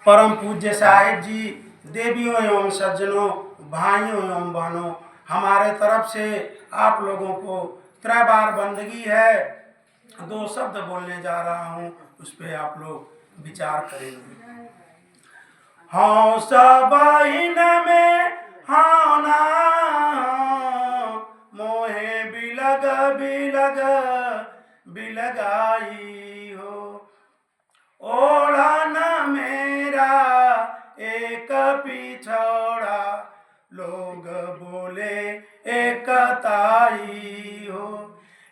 परम पूज्य साहिब जी, देवियों एवं सज्जनों, भाइयों एवं बहनों, हमारे तरफ से आप लोगों को त्रैबार बंदगी है। दो शब्द बोलने जा रहा हूँ, उस पर आप लोग विचार करेंगे। हाँ सब इन में हाँ ना मोहे बिलग बिलग बिलगाई हो, ओढ़ा न मेरा एक पिछड़ा, लोग बोले एक ताई हो,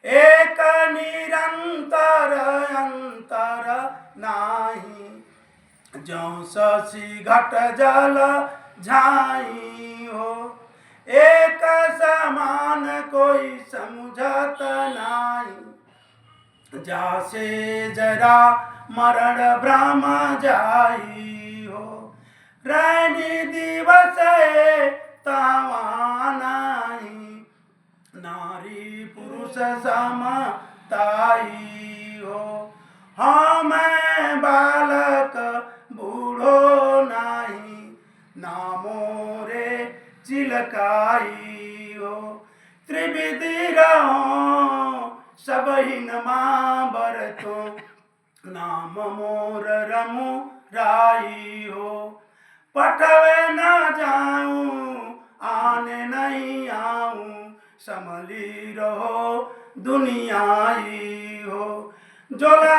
एक निरंतर अंतर नाही, जौ शशि घट जल झाई हो, एक समान कोई समझत नाही, जासे जरा मरण ब्रह्म जाई हो, रैनी दिवस तावानाई, नारी पुरुष समताई हो, हाँ मैं बालक बूढ़ो नाही, नामो रे चिलकाई हो, त्रिविधि रहो सब हिन माँ बरतो, नाम मोर रमु राई हो, पठवे न जाऊं आने नहीं आऊं, समली रहो दुनियाई हो, जोला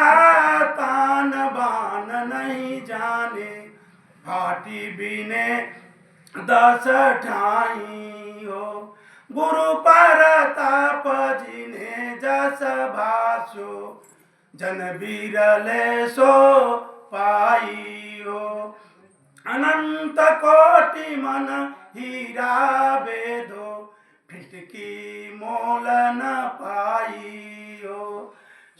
तान बान नहीं जाने, फाटी बीने 10 ठाई हो, गुरु परताप जिन्हें जस भाषो, जन बिरले सो पाई हो, अनंत कोटि मन हीरा बेदो, फिटकी मोल न पाई हो,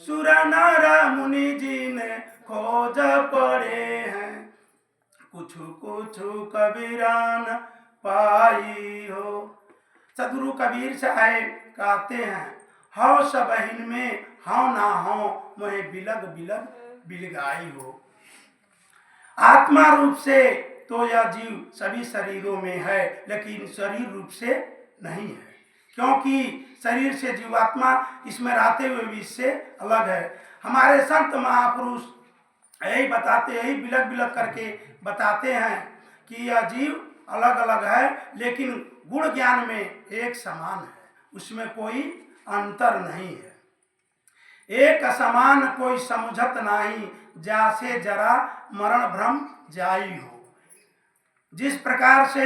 सुर नर मुनि जिन खोज पड़े हैं, कुछ कुछ कबीरान पाई हो। सदगुरु कबीर साहेब कहते हैं, हौ सब हिन में हौ ना हो, मोहे बिलग बिलग बिलगाई हो। आत्मा रूप से तो यह जीव सभी शरीरों में है, लेकिन शरीर रूप से नहीं है, क्योंकि शरीर से जीवात्मा इसमें रहते हुए भी इससे अलग है। हमारे संत महापुरुष यही बताते, यही बिलग बिलग करके बताते हैं कि यह जीव अलग अलग है, लेकिन गुण ज्ञान में एक समान है, उसमें कोई अंतर नहीं है। एक समान कोई समझत नहीं, जासे जरा मरण भ्रम जाई हो। जिस प्रकार से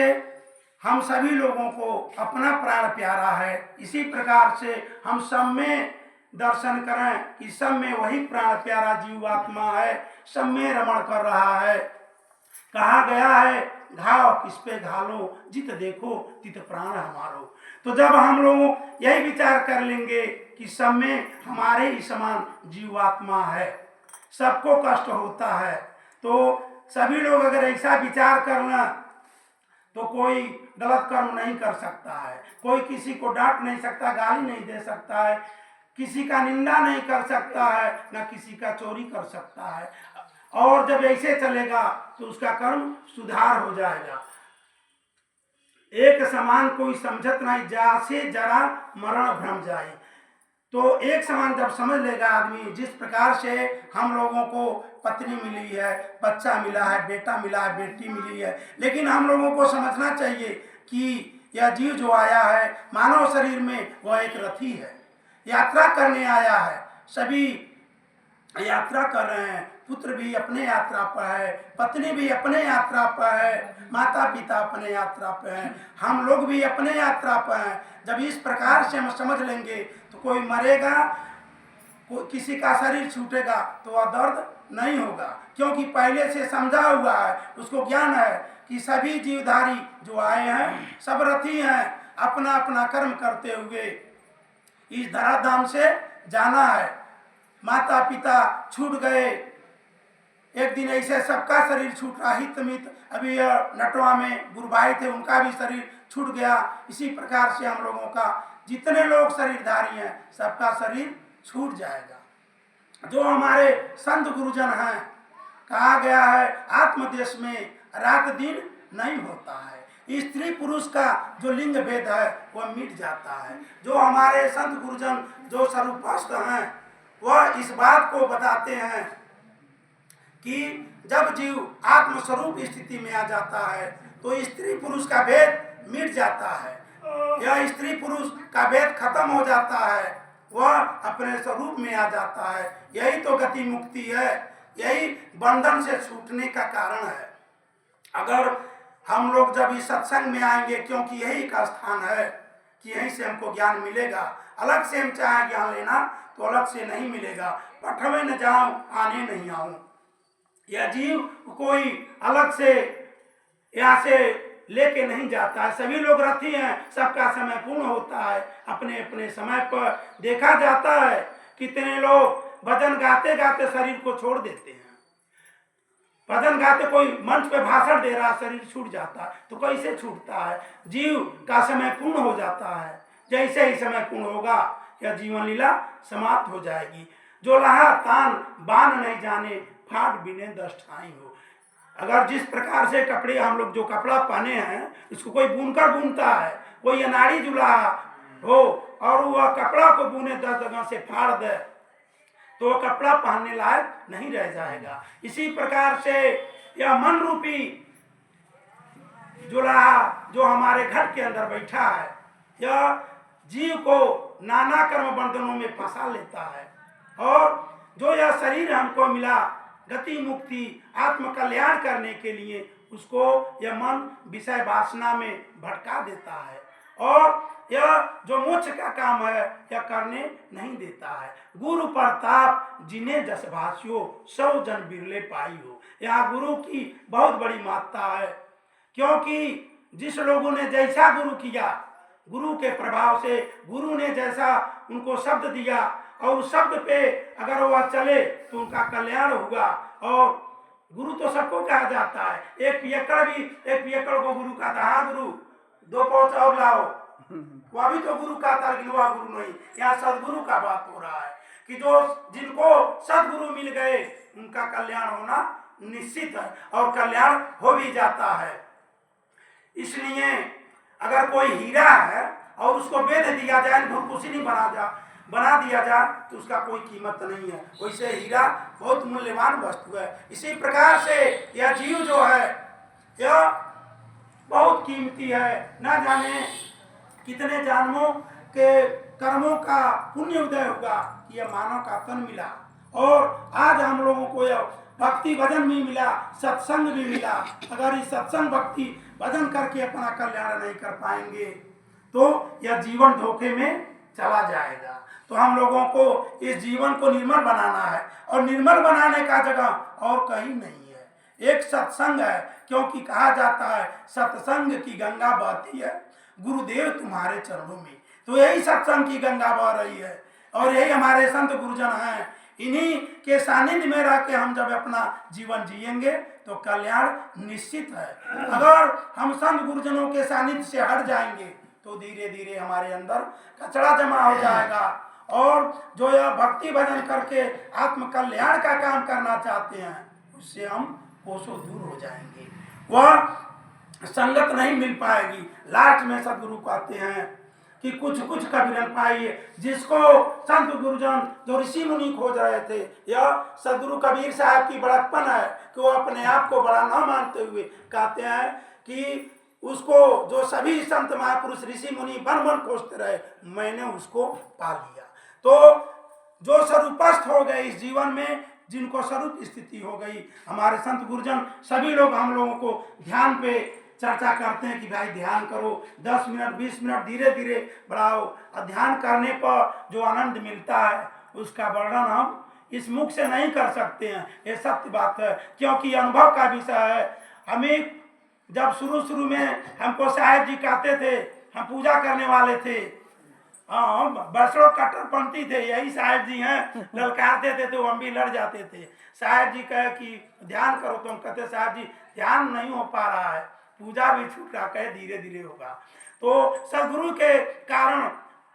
हम सभी लोगों को अपना प्राण प्यारा है, इसी प्रकार से हम सब में दर्शन करें कि सब में वही प्राण प्यारा जीवात्मा है, सब में रमण कर रहा है। कहा गया है, घाव किस पे घालो, जित देखो तित प्राण हमारो। तो जब हम लोग यही विचार कर लेंगे कि सब में हमारे ही समान जीवात्मा है, सबको कष्ट होता है, तो सभी लोग अगर ऐसा विचार करना तो कोई गलत कर्म नहीं कर सकता है, कोई किसी को डांट नहीं सकता, गाली नहीं दे सकता है, किसी का निंदा नहीं कर सकता है, न किसी का चोरी कर सकता है। और जब ऐसे चलेगा तो उसका कर्म सुधार हो जाएगा। एक समान कोई समझत नहीं, जासे जरा मरण भ्रम जाए। तो एक समान जब समझ लेगा आदमी, जिस प्रकार से हम लोगों को पत्नी मिली है, बच्चा मिला है, बेटा मिला है, बेटी मिली है, लेकिन हम लोगों को समझना चाहिए कि यह जीव जो आया है मानव शरीर में, वह एक रथी है, यात्रा करने आया है। सभी यात्रा कर रहे हैं, पुत्र भी अपने यात्रा पर है, पत्नी भी अपने यात्रा पर है, माता पिता अपने यात्रा पर हैं, हम लोग भी अपने यात्रा पर हैं। जब इस प्रकार से हम समझ लेंगे तो कोई मरेगा, किसी का शरीर छूटेगा तो वह दर्द नहीं होगा, क्योंकि पहले से समझा हुआ है, उसको ज्ञान है कि सभी जीवधारी जो आए हैं सब रथी हैं, अपना अपना कर्म करते हुए इस धराधाम से जाना है। माता पिता छूट गए, एक दिन ऐसे सबका शरीर छूट रहा, हित मित, अभी नटवा में गुरुभाई थे, उनका भी शरीर छूट गया। इसी प्रकार से हम लोगों का जितने लोग शरीरधारी हैं सबका शरीर छूट जाएगा। जो हमारे संत गुरुजन हैं कहा गया है आत्मदेश में रात दिन नहीं होता है। स्त्री पुरुष का जो लिंग भेद है वह मिट जाता है। जो हमारे संत गुरुजन जो स्वरूपस्थ हैं वह इस बात को बताते हैं कि जब जीव आत्मस्वरूप स्थिति में आ जाता है तो स्त्री पुरुष का भेद मिट जाता है। यह स्त्री पुरुष का भेद खत्म हो जाता है, वह अपने स्वरूप में आ जाता है। यही तो गति मुक्ति है, यही बंधन से छूटने का कारण है। अगर हम लोग जब इस सत्संग में आएंगे, क्योंकि यही का स्थान है कि यहीं से हमको ज्ञान मिलेगा। अलग से हम चाहे ज्ञान लेना तो अलग से नहीं मिलेगा। पठवे न जाऊं आने नहीं आऊं। यह जीव कोई अलग से यहाँ से लेके नहीं जाता है। सभी लोग रथी हैं, सबका समय पूर्ण होता है अपने अपने समय पर। देखा जाता है कितने लोग भजन गाते गाते शरीर को छोड़ देते हैं। भजन गाते कोई मंच पे भाषण दे रहा, शरीर छूट जाता है। तो कैसे छूटता है? जीव का समय पूर्ण हो जाता है। जैसे ही समय पूर्ण होगा यह जीवन लीला समाप्त हो जाएगी। जो लहा तान बान नहीं जाने, फाट बिने दस ठाई हो। अगर जिस प्रकार से कपड़े हम लोग जो कपड़ा पहने हैं इसको कोई बुनकर बुनता है, कोई अनाड़ी जुलाहा हो और वह कपड़ा को बुने 10 जगह से फाड़ दे तो वह कपड़ा पहनने लायक नहीं रह जाएगा। इसी प्रकार से यह मन रूपी जुलाहा जो हमारे घर के अंदर बैठा है, यह जीव को नाना कर्म बंधनों में फंसा लेता है। और जो यह शरीर हमको मिला गति मुक्ति आत्म कल्याण करने के लिए, उसको यह मन विषय वासना में भटका देता है और यह जो मोक्ष का काम है यह करने नहीं देता है। गुरु प्रताप जिन्हें जस भाष्यो, सौ जन बिरले पाई हो। यहाँ गुरु की बहुत बड़ी महत्ता है, क्योंकि जिस लोगों ने जैसा गुरु किया, गुरु के प्रभाव से गुरु ने जैसा उनको शब्द दिया और उस शब्द पे अगर वह चले तो उनका कल्याण होगा। और गुरु तो सबको कहा जाता है। एक पियक्कड़ को गुरु कहा था, हाँ गुरु 2 पाँच और लाओ, वह भी तो गुरु का था, लेकिन वह गुरु नहीं। यहाँ सदगुरु का बात हो रहा है कि जो जिनको सदगुरु मिल गए उनका कल्याण होना निश्चित है और कल्याण हो भी जाता है। इसलिए अगर कोई हीरा है और उसको बेच दिया जाए, भुरकुशी बना दिया जाए तो उसका कोई कीमत नहीं है। वैसे हीरा बहुत मूल्यवान वस्तु है। इसी प्रकार से यह जीव जो है यह बहुत कीमती है। न जाने कितने जन्मों के कर्मों का पुण्य उदय होगा कि यह मानव का तन मिला और आज हम लोगों को यह भक्ति भजन भी मिला, सत्संग भी मिला। अगर इस सत्संग भक्ति भजन करके अपना कल्याण नहीं कर पाएंगे तो यह जीवन धोखे में चला जाएगा। तो हम लोगों को इस जीवन को निर्मल बनाना है और निर्मल बनाने का जगह और कहीं नहीं है। एक सत्संग है, क्योंकि कहा जाता है सत्संग की गंगा बहती है गुरुदेव तुम्हारे चरणों में। तो यही सत्संग की गंगा बह रही है और यही हमारे संत गुरुजन हैं। इन्हीं के सानिध्य में रह के हम जब अपना जीवन जिएंगे तो कल्याण निश्चित है। अगर हम संत गुरुजनों के सानिध्य से हट जाएंगे तो धीरे धीरे हमारे अंदर कचरा जमा हो जाएगा और जो यह भक्ति भजन करके आत्म कल्याण का काम करना चाहते हैं उससे हम कोसों दूर हो जाएंगे। वह संगत नहीं मिल पाएगी। लास्ट में सदगुरु कहते हैं कि कुछ कुछ कबीरन पाइए। जिसको संत गुरुजन जो ऋषि मुनि खोज रहे थे, यह सदगुरु कबीर साहब की बड़प्पन है कि वो अपने आप को बड़ा न मानते हुए कहते हैं कि उसको जो सभी संत महापुरुष ऋषि मुनि बन बन खोजते रहे, मैंने उसको पा लिया। तो जो स्वरूपस्थ हो गए इस जीवन में, जिनको स्वरूप स्थिति हो गई, हमारे संत गुरुजन सभी लोग हम लोगों को ध्यान पे चर्चा करते हैं कि भाई ध्यान करो, 10 मिनट 20 मिनट धीरे धीरे बढ़ाओ। और ध्यान करने पर जो आनंद मिलता है उसका वर्णन हम इस मुख से नहीं कर सकते हैं। ये सत्य बात है, क्योंकि अनुभव का विषय है। हमें जब शुरू में हमको साहेब जी कहते थे, हम पूजा करने वाले थे, बसड़ों कट्टरपंथी थे, यही साहेब जी हैं, ललकारते थे तो हम भी लड़ जाते थे। साहेब जी कहे कि ध्यान करो, तो हम कहते साहेब जी ध्यान नहीं हो पा रहा है, पूजा भी छूट रहा, कहे धीरे धीरे होगा। तो सदगुरु के कारण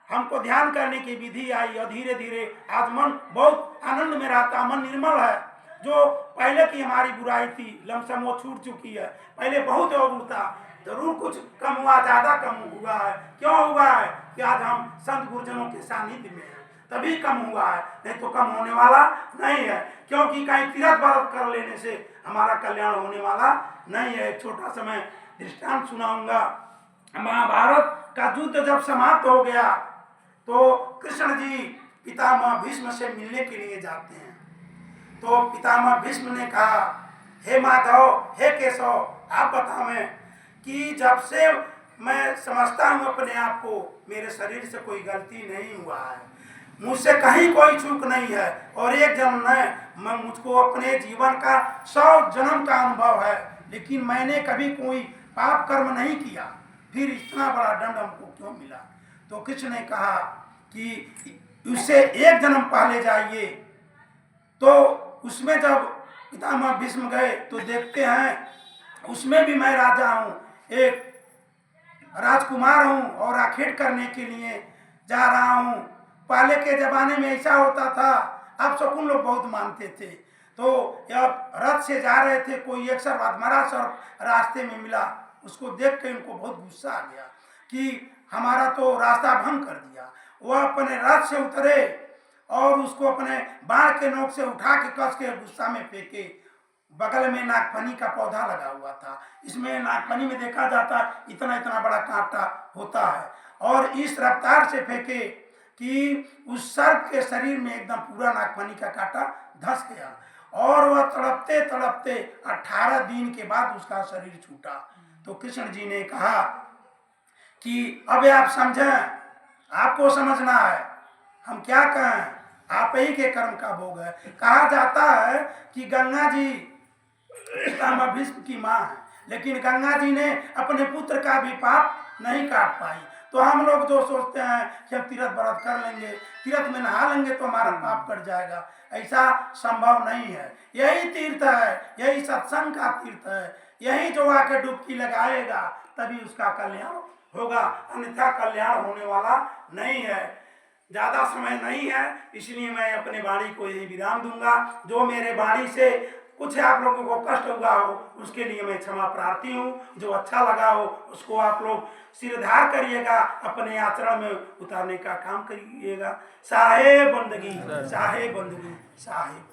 हमको ध्यान करने की विधि आई और धीरे धीरे आज मन बहुत आनंद में रहता, मन निर्मल है। जो पहले की हमारी बुराई थी लमसम वो छूट चुकी है। पहले बहुत और था, जरूर कुछ कम हुआ, ज्यादा कम हुआ है। क्यों हुआ है कि आज हम संत गुरुजनों के सानिध्य में हैं, तभी कम हुआ है, नहीं तो कम होने वाला नहीं है। क्योंकि कहीं तीरथ व्रत कर लेने से हमारा कल्याण होने वाला नहीं है। एक छोटा सा मैं दृष्टांत सुनाऊंगा। महाभारत का युद्ध जब समाप्त हो गया तो कृष्ण जी पितामह भीष्म से मिलने के लिए जाते हैं। तो पितामह भीष्म ने कहा, हे माधव, हे केशव, आप बतावें कि जब से मैं समझता हूँ अपने आप को, मेरे शरीर से कोई गलती नहीं हुआ है, मुझसे कहीं कोई चूक नहीं है, और एक जन्म में मैं मुझको अपने जीवन का 100 जन्म का अनुभव है, लेकिन मैंने कभी कोई पाप कर्म नहीं किया, फिर इतना बड़ा दंड हमको क्यों मिला? तो कृष्ण ने कहा कि उससे एक जन्म पहले जाइए। तो उसमें जब पितामह भीष्म गए तो देखते हैं उसमें भी मैं राजा हूँ, एक राजकुमार हूँ और आखेट करने के लिए जा रहा हूँ। पहले के जमाने में ऐसा होता था, अब शकुन लोग बहुत मानते थे। तो जब रथ से जा रहे थे, कोई एक सर्वात्मरा सर्प रास्ते में मिला, उसको देख के इनको बहुत गुस्सा आ गया कि हमारा तो रास्ता भंग कर दिया। वह अपने रथ से उतरे और उसको अपने बाण के नोक से उठा के कस के गुस्सा में फेंके। बगल में नागफनी का पौधा लगा हुआ था, इसमें नागफनी में देखा जाता इतना इतना बड़ा कांटा होता है, और इस रफ्तार से फेंके कि उस सर्प के शरीर में एकदम पूरा नागफनी का कांटा धंस गया, और वह तड़पते तड़पते 18 दिन के बाद उसका शरीर छूटा। तो कृष्ण जी ने कहा कि अब आप समझें, आपको समझना है, हम क्या कहें, आप ही के कर्म का भोग है। कहा जाता है कि गंगा जी पितामह भीष्म की माँ है, लेकिन गंगा जी ने अपने पुत्र का भी पाप नहीं काट पाई। तो हम लोग जो सोचते हैं कि हम तीर्थ व्रत कर लेंगे, तीर्थ में नहा लेंगे तो हमारा पाप कट जाएगा, ऐसा संभव नहीं है। यही तीर्थ है, यही सत्संग का तीर्थ है, यही जो आके डुबकी लगाएगा तभी उसका कल्याण होगा, अन्यथा कल्याण होने वाला नहीं है। ज़्यादा समय नहीं है, इसलिए मैं अपने वाणी को यही विराम दूंगा। जो मेरे वाणी से कुछ आप लोगों को कष्ट हुआ हो उसके लिए मैं क्षमा प्रार्थी हूँ, जो अच्छा लगा हो उसको आप लोग सिरधार करिएगा, अपने आचरण में उतारने का काम करिएगा। साहेब बंदगी, साहेब बंदगी, साहेब।